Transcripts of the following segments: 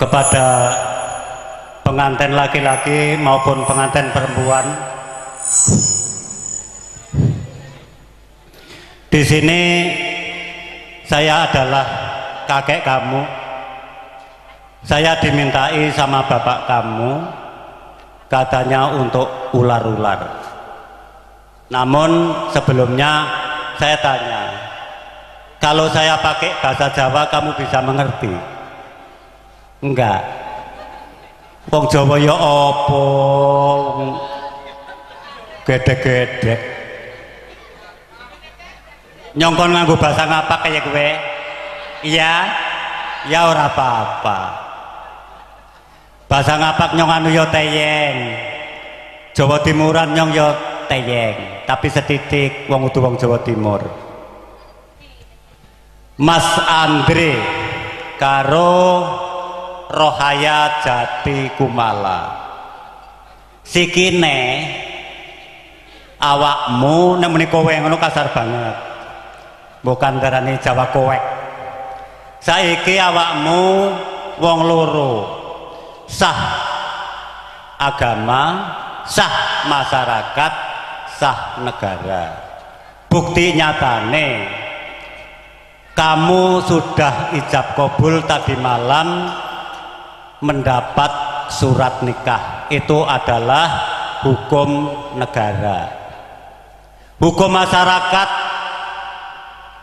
kepada pengantin laki-laki maupun pengantin perempuan. Di sini saya adalah kakek kamu. Saya dimintai sama bapak kamu, katanya untuk ular-ular. Namun sebelumnya saya tanya, kalau saya pakai bahasa Jawa kamu bisa mengerti? Enggak. Wong Jawa ya apa? Gedek-gedek. Nyongkon nganggo bahasa ngapak kayak gue? Iya, ya ora apa-apa. Bahasa ngapak nyong anu yo teyeng. Jawa Timuran nyong yo teyeng, tapi setitik wong utuh wong Jawa Timur. Mas Andre karo Rohaya Jati Kumala. Sikine awakmu nemeni kowe ngono kasar banget. Bukan darani Jawa kowe. Saiki awakmu wong loro. Sah agama, sah masyarakat, sah negara. Bukti nyatane kamu sudah ijab kabul tadi malam mendapat surat nikah. Itu adalah hukum negara. Hukum masyarakat,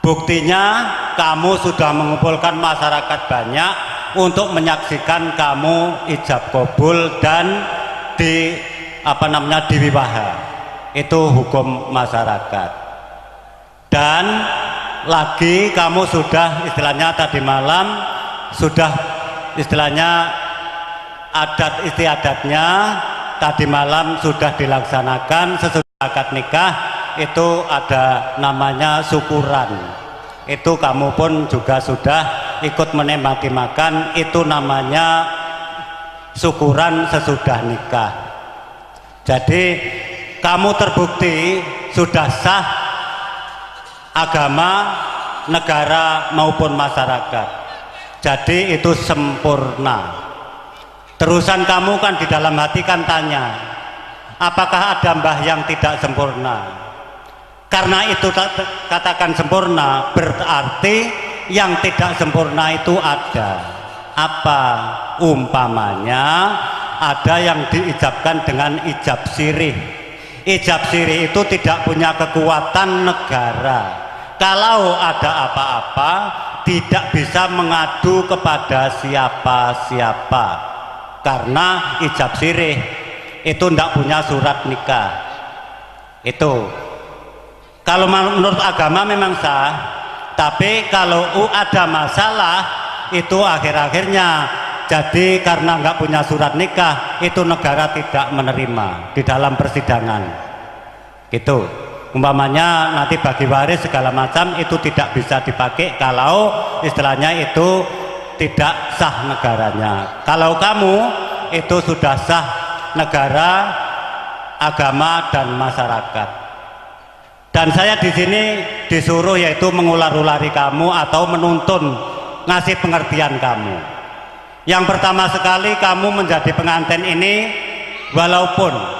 buktinya kamu sudah mengumpulkan masyarakat banyak untuk menyaksikan kamu ijab kabul dan diwiwaha. Itu hukum masyarakat. Dan lagi kamu sudah istilahnya tadi malam sudah istilahnya adat istiadatnya tadi malam sudah dilaksanakan. Sesudah akad nikah itu ada namanya syukuran. Itu kamu pun juga sudah ikut menikmati makan. Itu namanya syukuran sesudah nikah. Jadi kamu terbukti sudah sah agama, negara maupun masyarakat. Jadi itu sempurna. Terusan kamu kan di dalam hati kan tanya, apakah ada mbah yang tidak sempurna? Karena itu katakan sempurna, berarti yang tidak sempurna itu ada. Apa? Umpamanya ada yang diijabkan dengan ijab sirih. Ijab sirih itu tidak punya kekuatan negara. Kalau ada apa-apa tidak bisa mengadu kepada siapa-siapa, karena ijab sirih itu tidak punya surat nikah. Itu kalau menurut agama memang sah, tapi kalau ada masalah itu akhir-akhirnya jadi karena nggak punya surat nikah itu negara tidak menerima di dalam persidangan. Gitu. Umpamanya nanti bagi waris segala macam itu tidak bisa dipakai kalau istilahnya itu tidak sah negaranya. Kalau kamu itu sudah sah negara, agama dan masyarakat. Dan saya di sini disuruh yaitu mengular-ulari kamu atau menuntun ngasih pengertian kamu. Yang pertama sekali kamu menjadi pengantin ini walaupun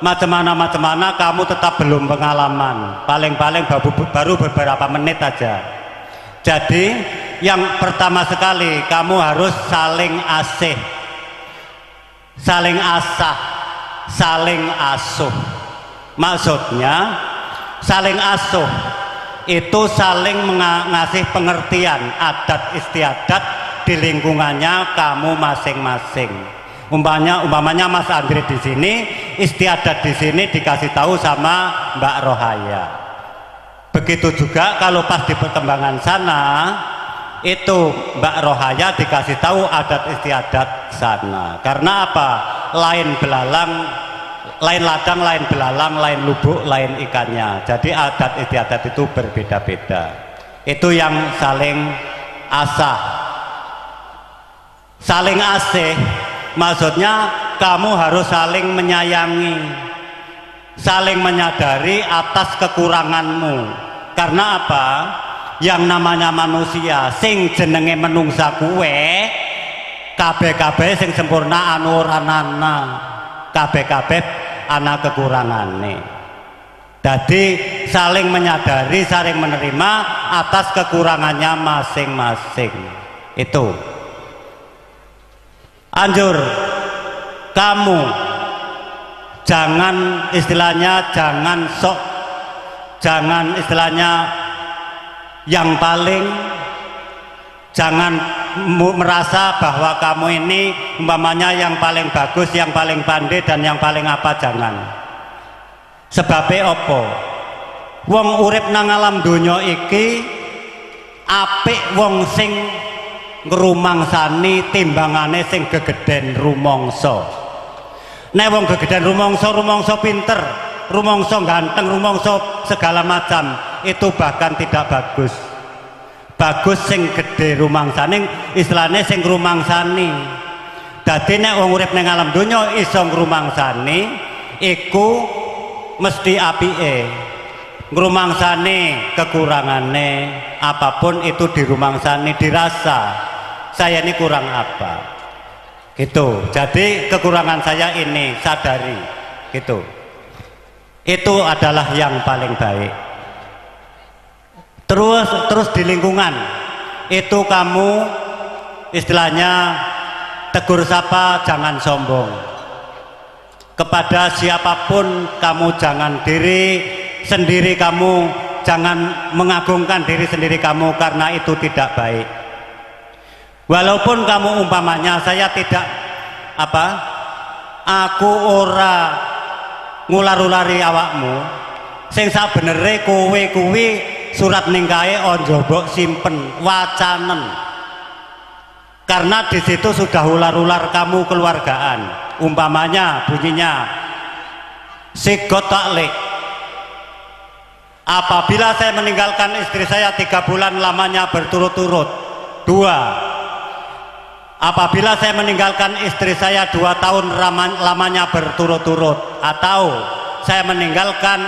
macam mana kamu tetap belum pengalaman, paling-paling baru beberapa menit aja. Jadi yang pertama sekali kamu harus saling asih, saling asah, saling asuh. Maksudnya saling asuh itu saling mengasih pengertian adat istiadat di lingkungannya kamu masing-masing. Umpamanya Mas Andre di sini istiadat di sini dikasih tahu sama Mbak Rohaya. Begitu juga kalau pas di perkembangan sana itu Mbak Rohaya dikasih tahu adat istiadat sana. Karena apa? Lain belalang, lain ladang, lain belalang, lain lubuk, lain ikannya. Jadi adat istiadat itu berbeda-beda. Itu yang saling asah, saling asih. Maksudnya kamu harus saling menyayangi, saling menyadari atas kekuranganmu. Karena apa? Yang namanya manusia sing jenenge menungsa kuwe kabeh-kabeh sing sempurna anu ora ana, kabeh-kabeh ana kekurangane. Jadi saling menyadari, saling menerima atas kekurangannya masing-masing. Itu anjur kamu jangan istilahnya jangan istilahnya yang paling, jangan merasa bahwa kamu ini umpamanya yang paling bagus, yang paling pandai dan yang paling apa, jangan. Sebabnya opo wong urip nang alam donya iki apik wong sing ngrumangsani timbangane sing gegeden rumangsa. Nek wong gegeden rumangsa pinter, rumangsa ganteng, rumangsa segala macam, itu bahkan tidak bagus. Bagus sing gede rumangsane, istilahnya sing ngrumangsani. Dadi nek wong urip ning alam donya iso ngrumangsani iku mesti apike, ngrumangsane kekurangane apapun itu dirumangsani, dirasa saya ini kurang apa gitu. Jadi kekurangan saya ini sadari gitu, itu adalah yang paling baik. Terus di lingkungan itu kamu istilahnya tegur sapa jangan sombong. Kepada siapapun kamu jangan diri sendiri, kamu jangan mengagungkan diri sendiri kamu, karena itu tidak baik. Walaupun kamu umpamanya saya tidak aku ora ngular-ulari awakmu, sing sabenere kowe kuwi surat ningkahe ojo mbok simpen, wacanen. Karena di situ sudah ular-ular kamu keluargaan. Umpamanya bunyinya sigot taklik, apabila saya meninggalkan istri saya 3 bulan lamanya berturut-turut. 2, apabila saya meninggalkan istri saya 2 tahun lamanya berturut-turut, atau saya meninggalkan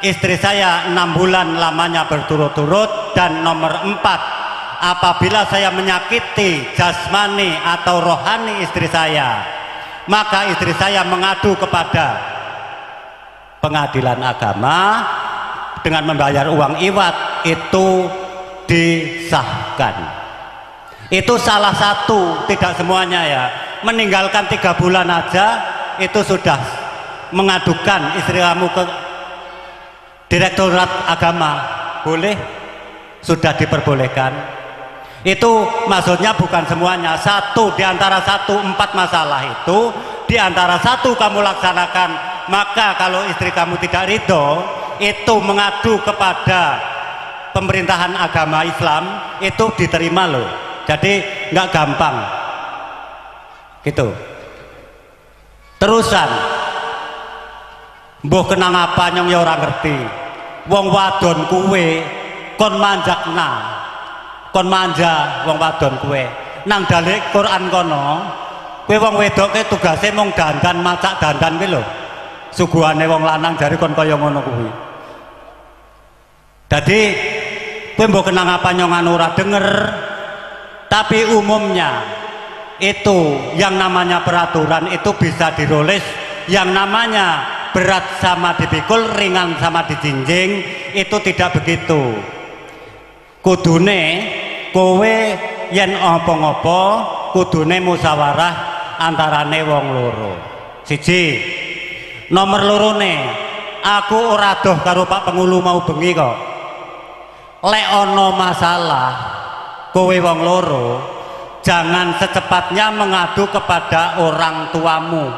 istri saya 6 bulan lamanya berturut-turut. Dan nomor 4, apabila saya menyakiti jasmani atau rohani istri saya, maka istri saya mengadu kepada pengadilan agama dengan membayar uang iwat, itu disahkan. Itu salah satu, tidak semuanya ya. Meninggalkan 3 bulan aja itu sudah mengadukan istri kamu ke Direktorat Agama, boleh, sudah diperbolehkan. Itu maksudnya bukan semuanya, satu di antara 4 masalah itu di antara 1 kamu laksanakan, maka kalau istri kamu tidak ridho, itu mengadu kepada pemerintahan agama Islam, itu diterima loh. Jadi nggak gampang gitu. Terusan mbuh kenang apa nyong ya ora ngerti, wong wadon kuwe kon manjakna, kon manja wong wadon kue nang dalil Quran kono, kue wong wedok ke tugasnya mung dandan, macak dandan kue lho, suguhane wong lanang dari kon kaya ngono kuwi. Jadi kue mbok kenang apa nyong ora denger, tapi umumnya itu yang namanya peraturan itu bisa diroles, yang namanya berat sama dipikul, ringan sama dijinjing, itu tidak begitu. Kudune kowe yen apa-apa kudune musyawarah antarane wong loro. 1, nomor lorone, aku ora doh karo Pak Pengulu mau bengi kok. Lek ana masalah kowe wong loro, jangan secepatnya mengadu kepada orang tuamu.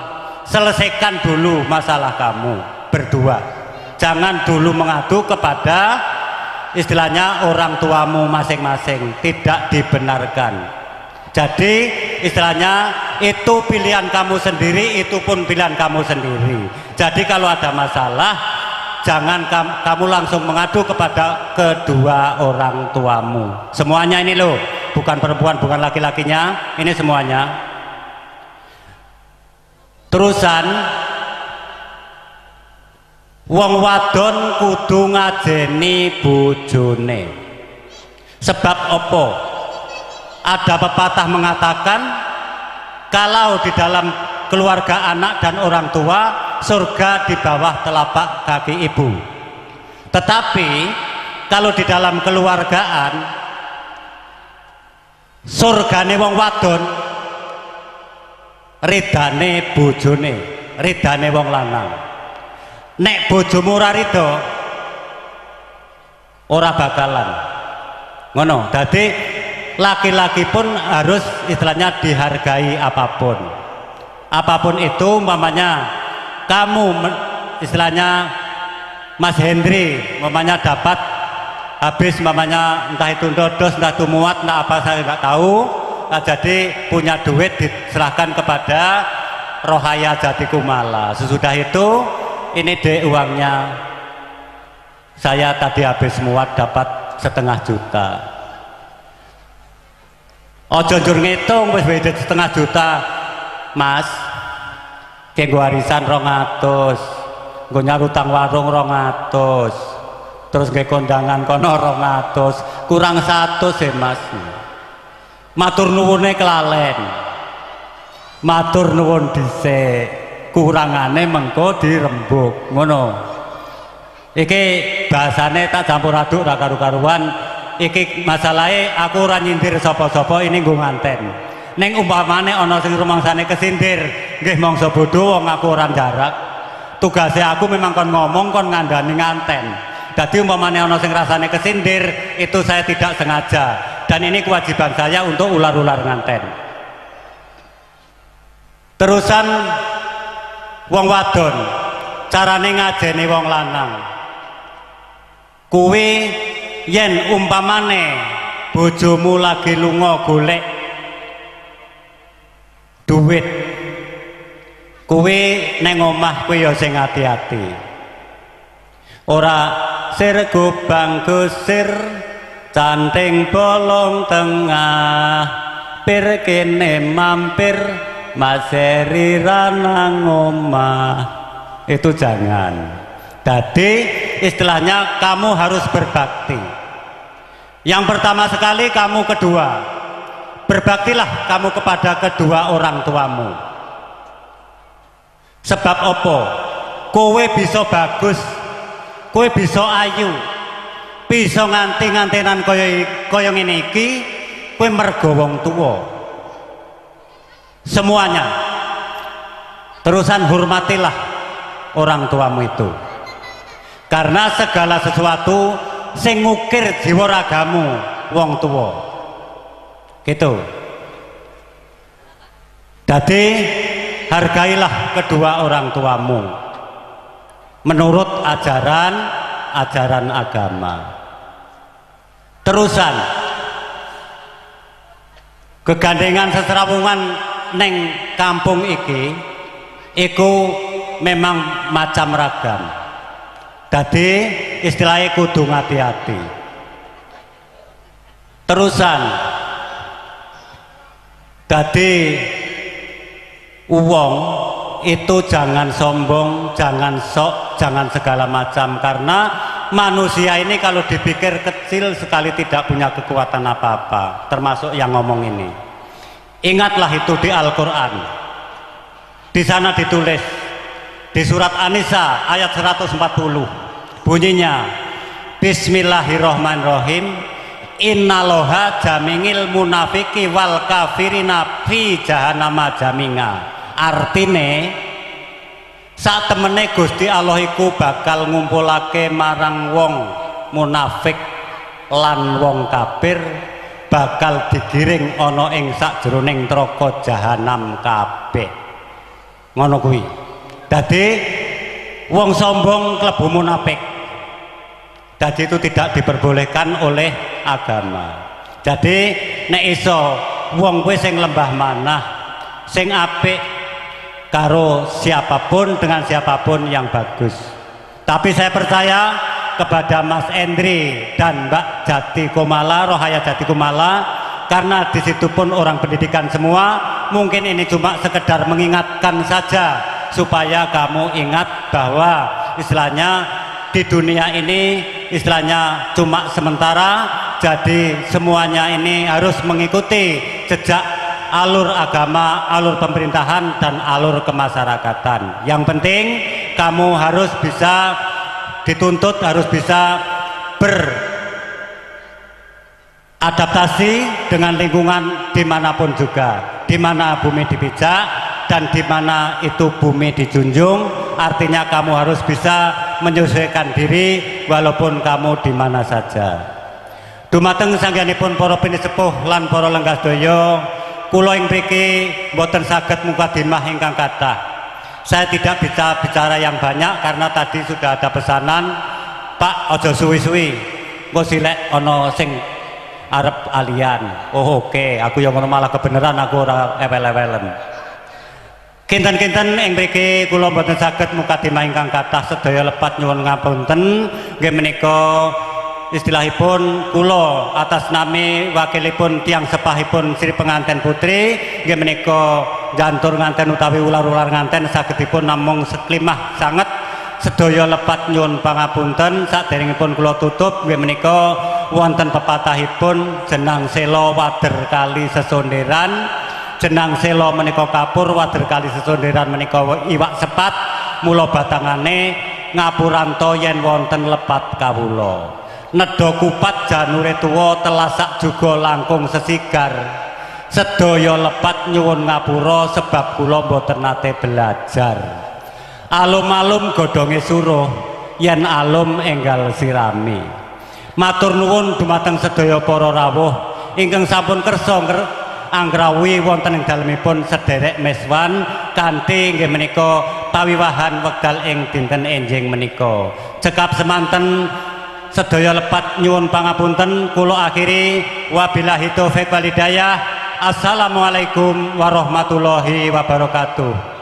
Selesaikan dulu masalah kamu berdua. Jangan dulu mengadu kepada istilahnya orang tuamu masing-masing, tidak dibenarkan. Jadi istilahnya itu pilihan kamu sendiri, itu pun pilihan kamu sendiri. Jadi kalau ada masalah jangan kamu langsung mengadu kepada kedua orang tuamu. Semuanya ini loh, bukan perempuan, bukan laki-lakinya, ini semuanya. Terusan wong wadon kudu ngajeni bojone. Sebab opo? Ada pepatah mengatakan Kalau di dalam keluarga anak dan orang tua, surga di bawah telapak kaki ibu. Tetapi kalau di dalam keluargaan, surgane wong wadon ridane bojone, ridane wong lanang. Nek bojomu ora rida, ora bakalan ngono. Dadi laki-laki pun harus istilahnya dihargai apapun. Apapun itu, umpamanya kamu istilahnya Mas Hendri umpamanya dapat habis umpamanya entah itu dodos, entah itu muat, entah apa saya nggak tahu. Nah, jadi punya duit diserahkan kepada Rohaya Jatikumala. Sesudah itu ini deh uangnya, saya tadi habis muat dapat 1,5 juta. Ojo njur ngitung wis beda 1,5 juta, Mas. Kanggo warisan 200, nggo nyarutang warung 200, terus nggih kondangan kono 200, kurang 100 ya Mas. Matur nuwune kelalen, matur nuwun dhisik, kurangane mengko dirembuk ngono. Iki bahasane tak campur aduk ra karu-karuan. Iki masalahe aku ora nyindir sapa-sapa, ini nggo nganten. Ning umpamane ana sing rumangsane kesindir, nggih mangsa bodho wong aku ora jarak. Tugase aku memang kon ngomong, kon ngandani nganten. Jadi umpamane ana sing rasane kesindir, itu saya tidak sengaja, dan ini kewajiban saya untuk ular-ular nganten. Terusan wong wadon carane ngajeni wong lanang, kuwi yen umpamane bojomu lagi lunga golek duit, kuwi neng omah kuwi ya sing hati-hati. Ora sir gobang gusir canting bolong tengah, pir kene mampir maseri ranang omah. Itu jangan. Jadi istilahnya kamu harus berbakti. Yang pertama sekali kamu kedua, berbaktilah kamu kepada kedua orang tuamu. Sebab opo? Kowe bisa bagus, kowe bisa ayu, bisa nganti-ngantenan kaya ngene iki, kowe mergo wong tuwa. Semuanya. Terusan hormatilah orang tuamu itu. Karena segala sesuatu sing ngukir jiwa ragamu wong tuwa. Gitu. Jadi hargailah kedua orang tuamu menurut ajaran agama. Terusan kegandengan seserawungan neng kampung iki iku memang macam ragam. Jadi istilahnya kudu hati-hati. Terusan jadi uwong itu jangan sombong, jangan sok, jangan segala macam, karena manusia ini kalau dipikir kecil sekali tidak punya kekuatan apa-apa, termasuk yang ngomong ini. Ingatlah itu di Al-Quran. Di sana ditulis di surat An-Nisa ayat 140, bunyinya Bismillahirrohmanirrohim, innaloha jamingil munafiki wal kafirina fi jahannama jaminga. Artine saat temene Gusti Allah iku bakal ngumpulake marang wong munafik lan wong kafir, bakal digiring ana ing sakjroning neraka jahanam kabeh. Ngono kuwi. Dadi wong sombong klebu munafik. Dadi itu tidak diperbolehkan oleh agama. Jadi nek iso wong kuwi sing lembah manah, sing apik karo siapapun dengan siapapun yang bagus. Tapi saya percaya kepada Mas Endri dan Mbak Jatikumala, Rohaya Jatikumala, karena di situ pun orang pendidikan semua, mungkin ini cuma sekedar mengingatkan saja supaya kamu ingat bahwa istilahnya di dunia ini istilahnya cuma sementara. Jadi semuanya ini harus mengikuti jejak alur agama, alur pemerintahan, dan alur kemasyarakatan. Yang penting kamu harus bisa dituntut, harus bisa beradaptasi dengan lingkungan dimanapun juga, di mana bumi dipijak dan di mana itu bumi dijunjung. Artinya kamu harus bisa menyesuaikan diri walaupun kamu di mana saja. Dumateng sangganipun para pinisepuh lan para lenggah daya, kula ing mriki mboten saged mukadimah ingkang kathah. Saya tidak bisa bicara yang banyak karena tadi sudah ada pesanan, Pak ojo suwi-suwi, engko silek ana sing arep alian. Oh oke, aku yang ngono malah kebenaran, aku ora ewel-ewelen. Kinten-kinten ing mriki kula mboten saged mukadimah ingkang kathah, sedaya lepat nyuwun ngapunten. Nggih menika istilahipun kula atas nami wakilipun tiang sepahipun Sri Penganten Putri nggih menika jantur nganten utawi ular-ular nganten sagedipun namung seklimah sanget sedaya lepat nyuwun pangapunten. Saderengipun kula tutup nggih menika wonten pepatahipun, jenang sela wader kali sesonderan, jenang sela menika kapur, wader kali sesonderan menika iwak sepat, mula batangane ngapuranto yen wonten lepat kawula. Nedha kupat janure tuwa, telasak juga langkung sesigar. Sedaya lepat nyuwun ngapura sebab kula mboten nate belajar. Alum-alum godhonge suruh, yen alum enggal sirami. Matur nuwun dumateng sedaya para rawuh ingkang sampun kersa anggrawi wonten ing dalemipun sederek miswan kanthi nggih menika pawiwahan wekdal ing dinten enjing menika. Cekap semanten sedaya lepat nyuwun pangapunten, kula akhiri wabillahi taufik wal hidayah. Assalamualaikum warahmatullahi wabarakatuh.